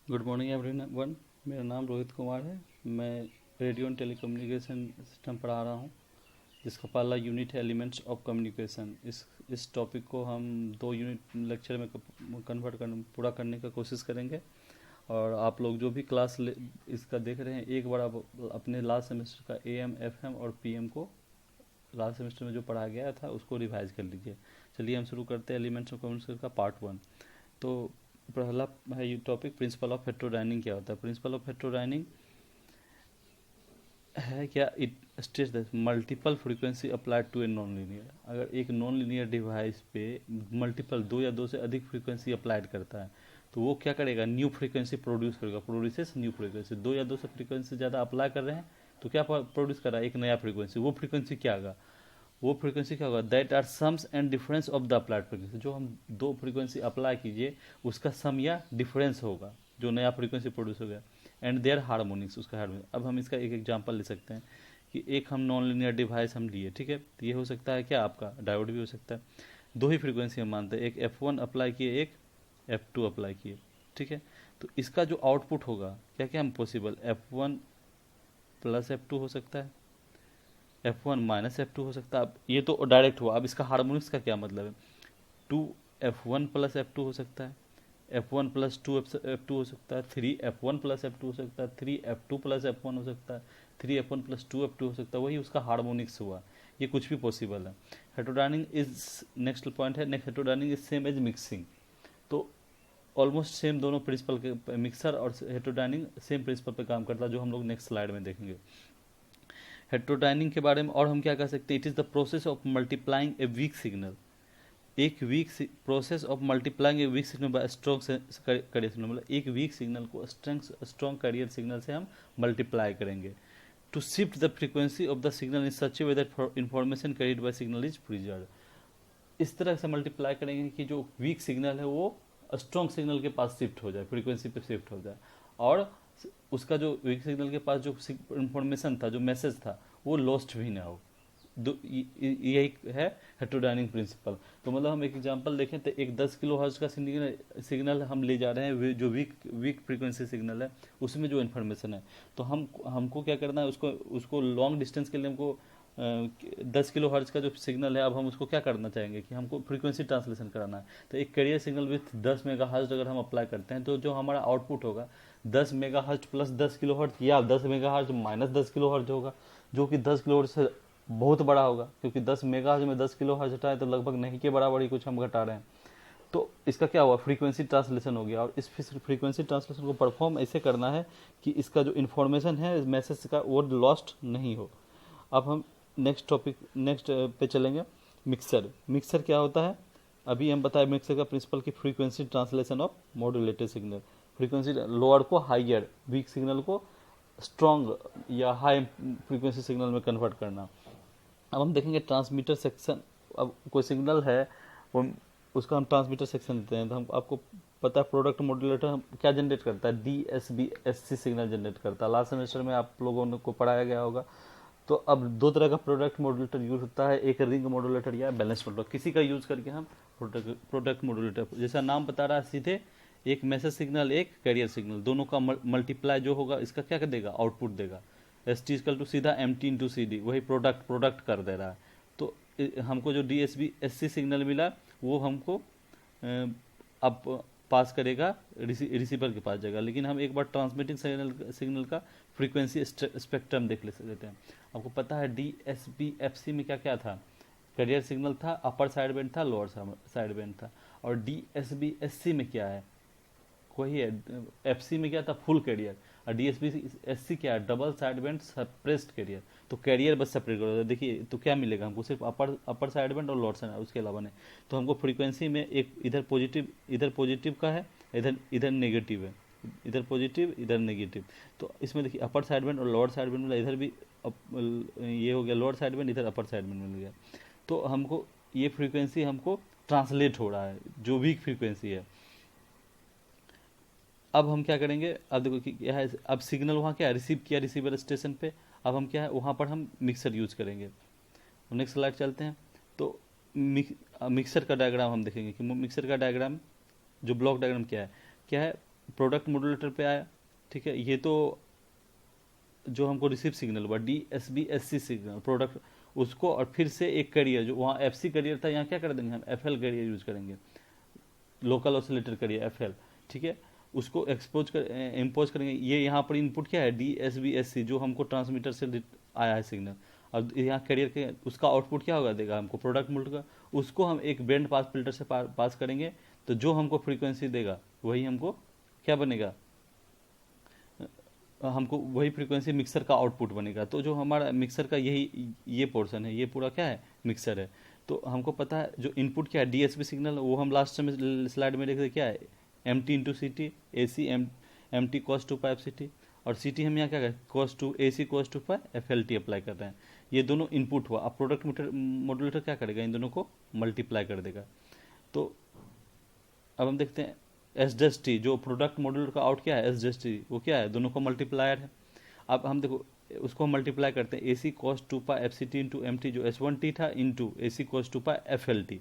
Good morning everyone. मेरा नाम रोहित कुमार है। मैं रेडियो एंड टेलीकम्युनिकेशन सिस्टम पढ़ा रहा हूँ, जिसका पहला यूनिट है एलिमेंट्स ऑफ कम्युनिकेशन। इस टॉपिक को हम 2 यूनिट लेक्चर में कन्वर्ट कर पूरा करने का कोशिश करेंगे। और आप लोग जो भी इसका देख रहे हैं, एक बार आप अपने लास्ट सेमेस्टर का एएम एफएम और पीएम को लास्ट सेमेस्टर में जो पढ़ाया गया था उसको रिवाइज कर लीजिए। चलिए हम शुरू करते हैं एलिमेंट्स ऑफ कम्युनिकेशन का पार्ट 1। तो पहला है ये टॉपिक, प्रिंसिपल ऑफ हेट्रोडाइनिंग क्या होता है। प्रिंसिपल ऑफ हेट्रोडाइनिंग है क्या, it states that multiple frequency applied to a non linear. अगर एक नॉन लीनियर डिवाइस पे मल्टीपल 2 या 2 से अधिक फ्रीक्वेंसी अप्लाइड करता है तो वो क्या करेगा, न्यू फ्रीक्वेंसी प्रोड्यूस करेगा। Produces new frequency. 2 या 2 से फ्रीक्वेंसी ज़्यादा अप्लाई कर रहे हैं तो क्या प्रोड्यूस कर रहा है, एक नया फ्रीक्वेंसी। वो फ्रीक्वेंसी क्या होगा, that are sums and difference of the applied frequency. जो हम 2 फ्रीक्वेंसी अप्लाई कीजिए उसका सम या डिफरेंस होगा, जो नया फ्रीक्वेंसी प्रोड्यूस हो गया। एंड देयर हार्मोनिक्स, उसका हार्मोनिक। अब हम इसका एक एग्जांपल ले सकते हैं कि एक हम नॉन लीनियर डिवाइस हम लिए, ठीक है। तो ये हो सकता है क्या, आपका डायोड भी हो सकता है। 2 ही फ्रीक्वेंसी हम मानते हैं, एक F1 अप्लाई किए, एक F2 अप्लाई किए, ठीक है। तो इसका जो आउटपुट होगा, क्या क्या हम पॉसिबल, F1 प्लस F2 हो सकता है, F1 माइनस F2 हो सकता है। अब ये तो डायरेक्ट हुआ, अब इसका हार्मोनिक्स का क्या मतलब है। 2F1 प्लस F2 हो सकता है, F1 प्लस 2F2 हो सकता है, 3F1 प्लस F2 हो सकता है, 3F2 प्लस F1 हो सकता है, 3F1 प्लस 2F2 हो सकता है। वही उसका हार्मोनिक्स हुआ। ये कुछ भी पॉसिबल है। हेट्रोडाइनिंग इज, नेक्स्ट पॉइंट है, next heterodyning is same as mixing. तो ऑलमोस्ट सेम दोनों प्रिंसिपल के, मिक्सर और हेट्रोडाइनिंग सेम प्रिंसिपल पे काम करता है, जो हम लोग नेक्स्ट स्लाइड में देखेंगे। हेट्रोडाइनिंग के बारे में और हम क्या कह सकते हैं, it is the process of multiplying a weak signal. एक weak process of multiplying a weak signal by strong carrier signal. मतलब एक वीक सिग्नल को स्ट्रॉन्ग कैरियर सिग्नल से हम मल्टीप्लाई करेंगे to shift the frequency of the signal in such a way that information carried by signal is preserve. इस तरह से multiply करेंगे कि जो वीक सिग्नल है वो स्ट्रॉन्ग सिग्नल के पास शिफ्ट हो जाए, फ्रीक्वेंसी पे शिफ्ट हो जाए। और उसका जो वीक सिग्नल के पास जो इंफॉर्मेशन था, जो मैसेज था, वो लॉस्ट भी ना हो। यही है हेट्रोडाइनिक प्रिंसिपल। तो मतलब हम एक एग्जांपल देखें तो एक 10 किलो हर्ट्ज का सिग्नल हम ले जा रहे हैं, जो वीक वीक फ्रीक्वेंसी सिग्नल है, उसमें जो इन्फॉर्मेशन है। तो हमको क्या करना है, उसको उसको लॉन्ग डिस्टेंस के लिए हमको 10 किलो हर्ट्ज का जो सिग्नल है, अब हम उसको क्या करना चाहेंगे कि हमको फ्रीक्वेंसी ट्रांसलेशन कराना है। तो एक carrier signal with 10 mega hertz अगर हम अप्लाई करते हैं तो जो हमारा आउटपुट होगा 10 mega hertz plus 10 kilo hertz या 10 mega hertz minus 10 kilo hertz होगा, जो कि 10 किलो हर्ट्ज से बहुत बड़ा होगा। क्योंकि 10 मेगाहर्ट्ज में 10 किलो हर्ट्ज हटाए तो लगभग नहीं के बराबर ही कुछ हम घटा रहे हैं। तो इसका क्या हुआ, फ्रीक्वेंसी ट्रांसलेशन हो गया। और इस फ्रीक्वेंसी ट्रांसलेशन को परफॉर्म ऐसे करना है कि इसका जो इन्फॉर्मेशन है मैसेज का वो लॉस्ट नहीं हो। अब हम नेक्स्ट पे चलेंगे। मिक्सर। मिक्सर क्या होता है, अभी हम बताए मिक्सर का प्रिंसिपल की frequency translation of modulated signal. Frequency lower को हाइयर, वीक सिग्नल को स्ट्रॉन्ग या हाई फ्रीक्वेंसी सिग्नल में कन्वर्ट करना। अब हम देखेंगे ट्रांसमीटर सेक्शन। अब कोई सिग्नल है, वो उसका हम ट्रांसमीटर सेक्शन देते हैं, तो हम आपको पता है प्रोडक्ट मॉड्यूलेटर हम क्या जनरेट करता है, DSB-SC सिग्नल जनरेट करता है। लास्ट सेमेस्टर में आप लोगों को पढ़ाया गया होगा। तो अब 2 तरह का प्रोडक्ट मॉड्यूलेटर यूज होता है, एक रिंग मॉड्यूलेटर या बैलेंस मॉड्यूलेटर। किसी का यूज करके हम प्रोडक्ट मॉड्यूलेटर, जैसा नाम बता रहा है, सीधे एक मैसेज सिग्नल, एक कैरियर सिग्नल, दोनों का मल्टीप्लाई जो होगा इसका क्या कर देगा, आउटपुट देगा। ST सीधा MT/CD, वही प्रोडक्ट प्रोडक्ट कर दे रहा है। तो हमको जो DSB-SC सिग्नल मिला वो हमको अब पास करेगा, रिसीवर के पास जाएगा। लेकिन हम एक बार ट्रांसमिटिंग सिग्नल का फ्रीक्वेंसी स्पेक्ट्रम देख लेते हैं। आपको पता है DSB-FC में क्या क्या था, कैरियर सिग्नल था, अपर साइड बैंड था, लोअर साइड बैंड था। और DSB-SC में क्या है, वही है। FC में क्या था, फुल कैरियर। और DSB-SC क्या है, double side band suppressed career. तो कैरियर बस सेपरेट कर दो। देखिए तो क्या मिलेगा हमको, सिर्फ अपर साइड बैंड और लोअर साइड, उसके अलावा नहीं। तो हमको फ्रीक्वेंसी में एक इधर पॉजिटिव का है, इधर इधर नेगेटिव है, इधर पॉजिटिव इधर नेगेटिव। तो इसमें देखिए अपर साइड बैंड और लोअर साइड बैंड मिला, इधर भी ये हो गया लोअर साइड बैंड, इधर अपर साइड बैंड मिल गया। तो हमको ये फ्रीक्वेंसी हमको ट्रांसलेट हो रहा है, जो वीक फ्रीक्वेंसी है। अब हम क्या करेंगे, अब देखो कि क्या है, अब सिग्नल वहाँ क्या रिसीव किया रिसीवर स्टेशन पे। अब हम क्या है, वहाँ पर हम मिक्सर यूज करेंगे। नेक्स्ट स्लाइड चलते हैं। तो मिक्सर का डायग्राम हम देखेंगे कि मिक्सर का डायग्राम, जो ब्लॉक डायग्राम क्या है, प्रोडक्ट मॉड्यूलेटर पे आया, ठीक है। ये तो जो हमको रिसीव सिग्नल हुआ DSB-SC सिग्नल प्रोडक्ट उसको, और फिर से एक कैरियर जो वहाँ FC कैरियर था, यहाँ क्या कर देंगे हम FL कैरियर यूज करेंगे, लोकल ऑसिलेटर कैरियर FL, ठीक है। उसको एक्सपोज कर इम्पोज करेंगे। ये यहाँ पर इनपुट क्या है DSB-SC जो हमको ट्रांसमीटर से आया है सिग्नल। अब यहाँ कैरियर के उसका आउटपुट क्या होगा देगा हमको प्रोडक्ट मोड का, उसको हम एक बैंड पास फिल्टर से पास करेंगे, तो जो हमको फ्रीक्वेंसी देगा वही हमको क्या बनेगा, हमको वही फ्रीक्वेंसी मिक्सर का आउटपुट बनेगा। तो जो हमारा मिक्सर का यही ये पोर्शन है, ये पूरा क्या है मिक्सर है। तो हमको पता है जो इनपुट क्या है DSB सिग्नल, वो हम लास्ट में स्लाइड में देख रहे क्या है MT into CT AC MT cos 2 पाई FCT, और CT हम यहाँ क्या करें cos 2 AC cos 2 पाई FLT अप्लाई कर रहे हैं। ये दोनों इनपुट हुआ। अब प्रोडक्ट मॉड्यूलेटर क्या करेगा, इन दोनों को मल्टीप्लाई कर देगा। तो अब हम देखते हैं S' जो प्रोडक्ट मॉड्यूलर का आउट क्या है S' वो क्या है, दोनों को मल्टीप्लायर है। अब हम देखो उसको मल्टीप्लाई करते हैं AC cos 2 पाई FCT इंटू MT जो S1T था इंटू AC cos 2 पाई FLT।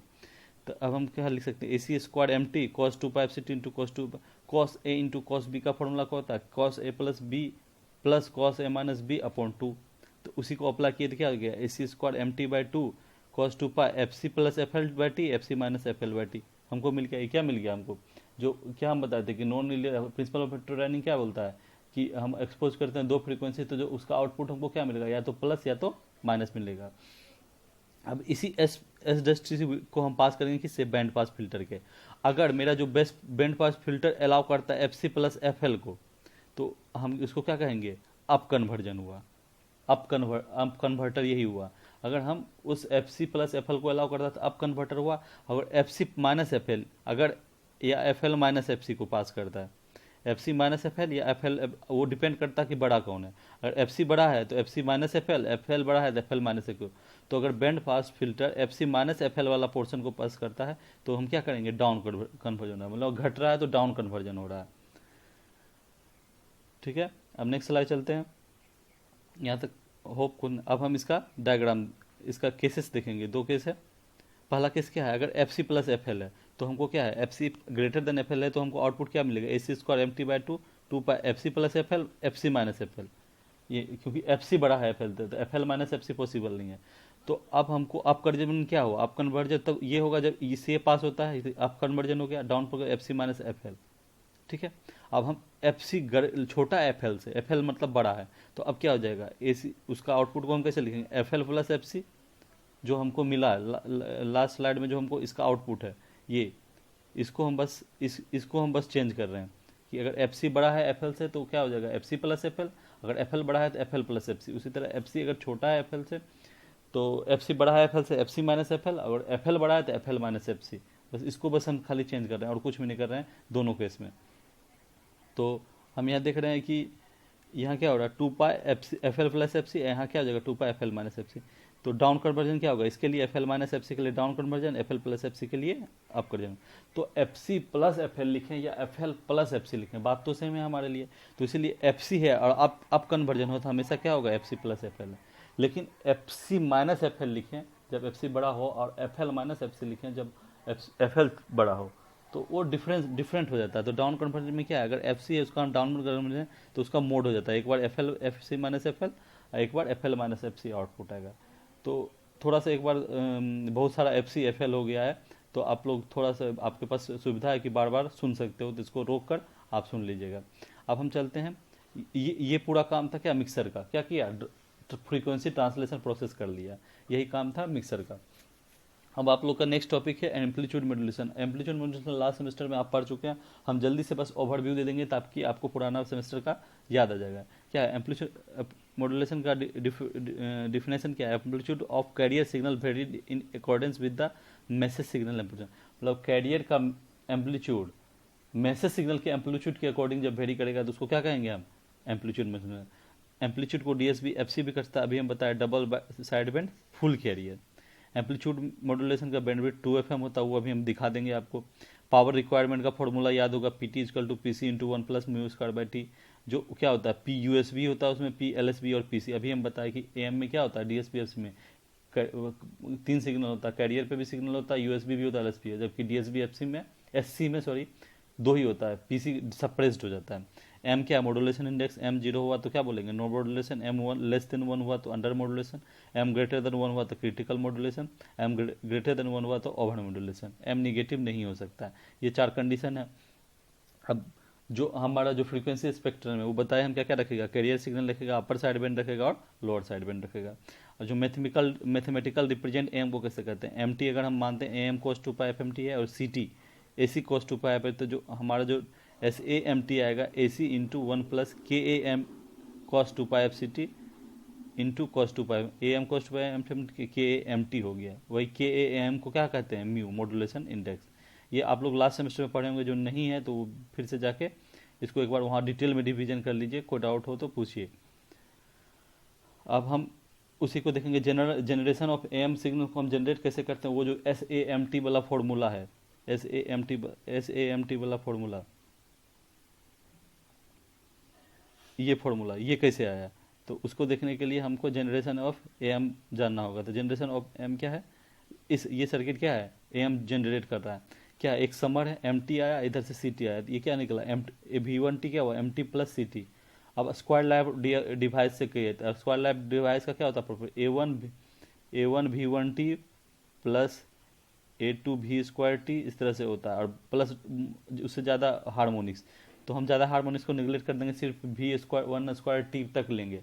तो अब हम क्या लिख सकते हैं AC square MT cos 2 pi FCT into cos A into cos B का फॉर्मूला क्या होता है cos A plus B plus cos A minus B upon 2। तो उसी को अप्लाई किए तो क्या हो गया AC square MT by 2 cos 2 pi FC plus FL by T FC minus FL by T हमको मिल गया। ये क्या मिल गया हमको, जो क्या हम बताते हैं कि non linear principle of electrodynamics क्या बोलता है कि हम एक्सपोज करते हैं दो फ्रीक्वेंसी, तो जो उसका आउटपुट हमको क्या मिलेगा, या तो प्लस या तो माइनस मिलेगा। अब इसी S' को हम पास करेंगे किससे, बैंड पास फिल्टर के। अगर मेरा जो best band pass filter allow करता है FC प्लस FL को, तो हम इसको क्या कहेंगे अप कन्वर्जन हुआ। अप कन्वर्टर यही हुआ। अगर हम उस FC प्लस FL को अलाउ करता था अप कन्वर्टर हुआ। अगर FC माइनस FL अगर या FL माइनस FC को पास करता है, FC माइनस FL या FL, वो डिपेंड करता है कि बड़ा कौन है। अगर FC बड़ा है तो FC माइनस FL, FL बड़ा है तो FL माइनस FL। तो अगर band pass filter FC minus FL वाला पोर्शन को पास करता है तो हम क्या करेंगे डाउन कन्वर्जन है, मतलब घट रहा है तो डाउन कन्वर्जन हो रहा है, ठीक है। अब नेक्स्ट स्लाइड चलते हैं। यहाँ तक होप को, अब हम इसका डायग्राम, इसका केसेस देखेंगे। दो केस है। पहला केस क्या है, अगर FC प्लस FL है तो हमको क्या है FC ग्रेटर देन FL है तो हमको आउटपुट क्या मिलेगा AC square MT by 2 pi FC plus FL FC minus FL। ये क्योंकि FC बड़ा है FL तो FL माइनस FC पॉसिबल नहीं है। तो अब हमको अप कन्वर्जन क्या हुआ, अप कन्वर्जन तब ये होगा जब इसे पास होता है, अप कन्वर्जन हो गया, डाउन पर FC माइनस FL, ठीक है। अब हम FC छोटा FL से, FL मतलब बड़ा है, तो अब क्या हो जाएगा AC, उसका आउटपुट को हम कैसे लिखेंगे FL प्लस FC जो हमको मिला लास्ट स्लाइड में, जो हमको इसका आउटपुट है ये, इसको हम बस इसको हम बस चेंज कर रहे हैं कि अगर FC बड़ा है FL से तो क्या हो जाएगा FC प्लस FL, अगर FL बड़ा है तो FL प्लस FC। उसी तरह FC अगर छोटा है FL से तो FC बड़ा है FL से FC माइनस FL, अगर FL बड़ा है तो FL माइनस FC। बस इसको बस हम खाली चेंज कर रहे हैं और कुछ भी नहीं कर रहे हैं दोनों केस में। तो हम यहाँ देख रहे हैं कि यहाँ क्या हो रहा है 2 पाई FL प्लस FC, यहाँ क्या हो जाएगा 2 पाई FL माइनस FC। तो डाउन कन्वर्जन क्या होगा, इसके लिए FL माइनस FC के लिए down conversion, FL plus FC के लिए अप कन्वर्जन। तो FC प्लस FL लिखें या FL प्लस FC लिखें, बात तो सेम है हमारे लिए। तो इसीलिए FC है और अप कन्वर्जन हो तो हमेशा क्या होगा FC प्लस FL है। लेकिन FC माइनस FL लिखें जब FC बड़ा हो, और FL माइनस FC लिखें जब FL बड़ा हो, तो वो डिफरेंट हो जाता है। तो डाउन कन्वर्जन में क्या है, अगर FC है उसका डाउन कन्वर्जन तो उसका मोड हो जाता है, एक बार FC माइनस FL, एक बार FL माइनस FC आउटपुट आएगा। तो थोड़ा सा एक बार बहुत सारा FC FL हो गया है, तो आप लोग थोड़ा सा, आपके पास सुविधा है कि बार बार सुन सकते हो, तो इसको रोक कर आप सुन लीजिएगा। अब हम चलते हैं, ये पूरा काम था क्या मिक्सर का, क्या किया फ्रीक्वेंसी ट्रांसलेशन प्रोसेस कर लिया, यही काम था मिक्सर का। अब आप लोग का नेक्स्ट टॉपिक है amplitude modulation. Amplitude modulation last semester में आप पढ़ चुके हैं, हम जल्दी से बस ओवरव्यू दे देंगे ताकि आपको पुराना सेमेस्टर का याद आ जाएगा। क्या है एम्पलीट्यूड मॉड्यूलेशन का डिफिनेशन क्या है, amplitude of carrier signal varied in accordance with the message signal amplitude. मतलब कैरियर का एम्पलीट्यूड मैसेज सिग्नल के एम्पलीट्यूड के अकॉर्डिंग जब वेरी करेगा तो उसको क्या कहेंगे हम एम्पलीट्यूड मॉड्यूलेशन। एम्पलीट्यूड को DSB FC भी करता है, अभी हम बताया double side band full carrier. Amplitude modulation का बैंडविड्थ 2FM होता है, वो अभी हम दिखा देंगे आपको। पावर रिक्वायरमेंट का फॉर्मूला याद होगा PT = PC × 1 + μ²/T, जो क्या होता है PUSB होता है उसमें, PLSB और PC। अभी हम बताए कि AM में क्या होता है DSB में 3 सिग्नल होता है, कैरियर पे भी सिग्नल होता है, USB भी होता है, LSB है, जबकि DSB FC में SC में दो ही होता है, पीसी सप्रेस्ड हो जाता है। एम क्या मॉड्यूलेशन इंडेक्स, एम जीरो हुआ तो क्या बोलेंगे no modulation, M one less than one हुआ तो under modulation, M greater than one हुआ तो critical modulation, M greater than one हुआ तो ओवर मॉड्यूलेशन, एम निगेटिव नहीं हो सकता है। ये चार कंडीशन है। अब जो हमारा जो फ्रीक्वेंसी स्पेक्ट्रम है वो बताए हम क्या क्या रखेगा, कैरियर सिग्नल रखेगा, अपर साइड बैंड रखेगा और लोअर साइड बैंड रखेगा। और जो मैथमेटिकल रिप्रेजेंट एम को कैसे करते हैं, एम टी अगर हम मानते हैं M cos two pi F M T है और C T A C cos two pi F है, तो जो हमारा जो एस ए एम टी आएगा A C into one plus K A M cos two pi F C T into cos two pi A M cos two pi M K A M T हो गया। वही के A M को क्या कहते हैं, mu modulation index. ये आप लोग लास्ट सेमेस्टर में पढ़े होंगे, जो नहीं है तो फिर से जाके इसको एक बार वहाँ डिटेल में रिवीजन कर लीजिए, कोई डाउट हो तो पूछिए। अब हम उसी को देखेंगे, जनरेशन ऑफ एम सिग्नल को हम जनरेट कैसे करते हैं, वो जो एस ए एम टी वाला फॉर्मूला है, एस ए एम टी वाला फॉर्मूला, ये फॉर्मूला ये कैसे आया, तो उसको देखने के लिए हमको जनरेशन ऑफ एम जानना होगा। तो जनरेशन ऑफ एम क्या है, इस ये सर्किट क्या है, एम जनरेट कर रहा है, क्या एक समर है, एम टी आया, इधर से सी टी आया, तो ये क्या निकला एम वी वन टी क्या हुआ, M T plus C T. अब स्क्वायर लैब डिवाइस से कहिए, तो स्क्वायर लैब डिवाइस का क्या होता है property, A one V one T plus A two भी स्क्वायर टी, इस तरह से होता है, और प्लस उससे ज़्यादा हार्मोनिक्स, तो हम ज़्यादा हार्मोनिक्स को निगलेक्ट कर देंगे, सिर्फ भी स्क्वायर वन स्क्वायर टी तक लेंगे।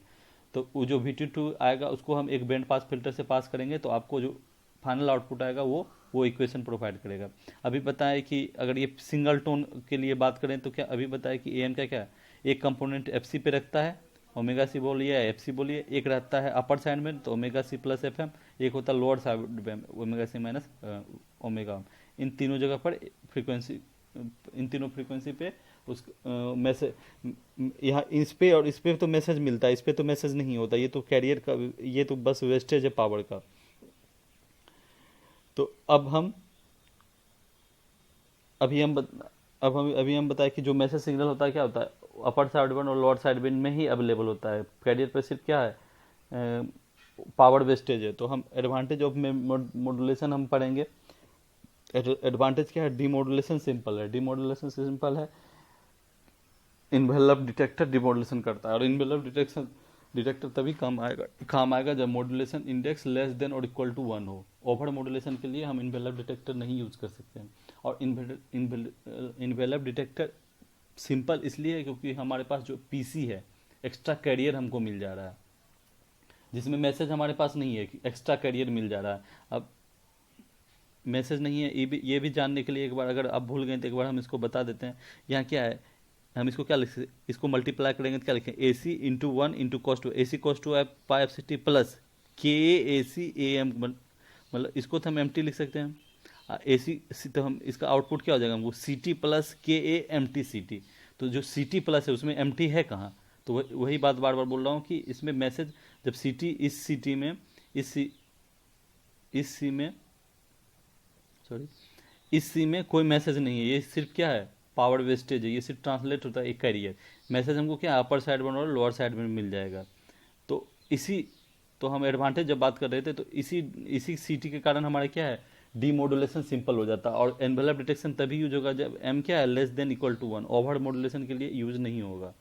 तो वो जो वी टी टू आएगा उसको हम एक बैंड पास फिल्टर से पास करेंगे, तो आपको जो फाइनल आउटपुट आएगा वो इक्वेशन प्रोवाइड करेगा। अभी बताएं कि अगर ये सिंगल टोन के लिए बात करें तो क्या अभी बताएं कि ए एम क्या क्या है, एक कंपोनेंट एफ सी पे रखता है, ओमेगा सी बोलिए एफ सी बोलिए, एक रहता है अपर साइड में तो omega C plus F M, एक होता है लोअर साइड में ओमेगा सी माइनस ओमेगा। इन तीनों जगह पर फ्रीक्वेंसी, इन तीनों फ्रीक्वेंसी पे उस मैसेज, यहाँ इस पे और इस पे तो मैसेज मिलता है, इस पे तो मैसेज नहीं होता, ये तो कैरियर का, ये तो बस वेस्टेज है पावर का। तो अब हम अभी हम अभी हम बताएं कि जो मैसेज सिग्नल होता है क्या होता है, अपर साइड बैंड और लोअर साइड बैंड में ही अवेलेबल होता है, कैरियर पे सिर्फ क्या है पावर वेस्टेज है। तो हम एडवांटेज ऑफ मॉड्यूलेशन हम पढ़ेंगे। एडवांटेज क्या है, डीमॉड्यूलेशन सिंपल है, डीमॉड्यूलेशन सिंपल है, इन्वेलप डिटेक्टर डिमॉड्यूलेशन करता है, और इन्वेलप डिटेक्टर तभी काम आएगा जब मॉड्यूलेशन इंडेक्स लेस देन और इक्वल टू वन हो। ओवर मॉड्यूलेशन के लिए हम इन्वेलप डिटेक्टर नहीं यूज कर सकते हैं। और इन्वेलप डिटेक्टर सिंपल इसलिए है क्योंकि हमारे पास जो पीसी है एक्स्ट्रा कैरियर हमको मिल जा रहा है, जिसमें मैसेज हमारे पास नहीं है, एक्स्ट्रा कैरियर मिल जा रहा है। अब मैसेज नहीं है, ये भी जानने के लिए एक बार अगर आप भूल गए तो एक बार हम इसको बता देते हैं। यहाँ क्या है, हम इसको क्या लिख, इसको मल्टीप्लाई करेंगे तो क्या लिखें, A C into one into cos two, A C cos two pi F C T plus K A C A M, मतलब इसको तो हम एम टी लिख सकते हैं, ए सी, तो हम इसका आउटपुट क्या हो जाएगा हमको, C T plus K A M T C T. तो जो सी टी प्लस है उसमें एम टी है कहाँ, तो वही बात बार बार बोल रहा हूँ कि इसमें मैसेज जब सी टी, इस सी टी में, इस सी में सॉरी इस सी में कोई मैसेज नहीं है, ये सिर्फ क्या है पावर वेस्टेज है, ये सिर्फ ट्रांसलेट होता है एक कैरियर। मैसेज हमको क्या अपर साइड में और लोअर साइड में मिल जाएगा। तो तो हम एडवांटेज जब बात कर रहे थे तो इसी सीटी के कारण हमारा क्या है, डीमॉड्यूलेशन सिंपल हो जाता है। और एनवेलप डिटेक्शन तभी यूज होगा जब एम क्या है less than equal to one, over modulation के लिए यूज नहीं होगा।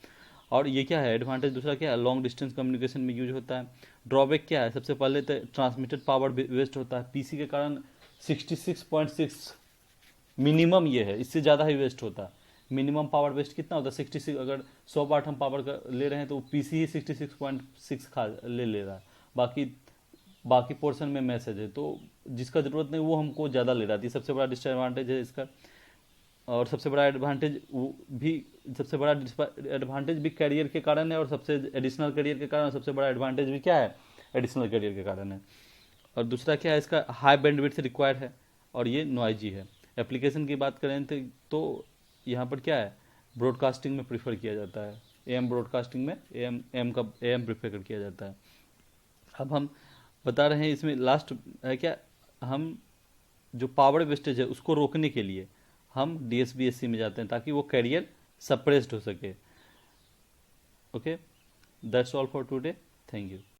और ये क्या है एडवांटेज, दूसरा क्या है लॉन्ग डिस्टेंस कम्युनिकेशन में यूज होता है। ड्रॉबैक क्या है, सबसे पहले तो ट्रांसमिटेड पावर वेस्ट होता है, पीसी के कारण 66.6 मिनिमम ये है, इससे ज़्यादा ही वेस्ट होता है। मिनिमम पावर वेस्ट कितना होता है 66, अगर 100 वाट हम पावर का ले रहे हैं तो पीसी ही 66.6 खा ले रहा है, बाकी पोर्शन में मैसेज है, तो जिसका ज़रूरत नहीं वो हमको ज़्यादा ले रहा है, सबसे बड़ा डिसएडवांटेज है इसका। और सबसे बड़ा एडवांटेज भी कैरियर के कारण है, और सबसे एडिशनल कैरियर के कारण, सबसे बड़ा एडवांटेज भी क्या है एडिशनल कैरियर के कारण है। और दूसरा क्या है, इसका हाई बैंडविड्थ रिक्वायर्ड है और ये नॉइजी है। एप्लीकेशन की बात करें तो यहाँ पर क्या है ब्रॉडकास्टिंग में प्रीफर किया जाता है, एम ब्रॉडकास्टिंग में एम प्रीफर किया जाता है। अब हम बता रहे हैं इसमें लास्ट है क्या, हम जो पावर वेस्टेज है उसको रोकने के लिए हम DSBSC में जाते हैं ताकि वो कैरियर सप्रेस्ड हो सके। Okay, that's all for today, thank you.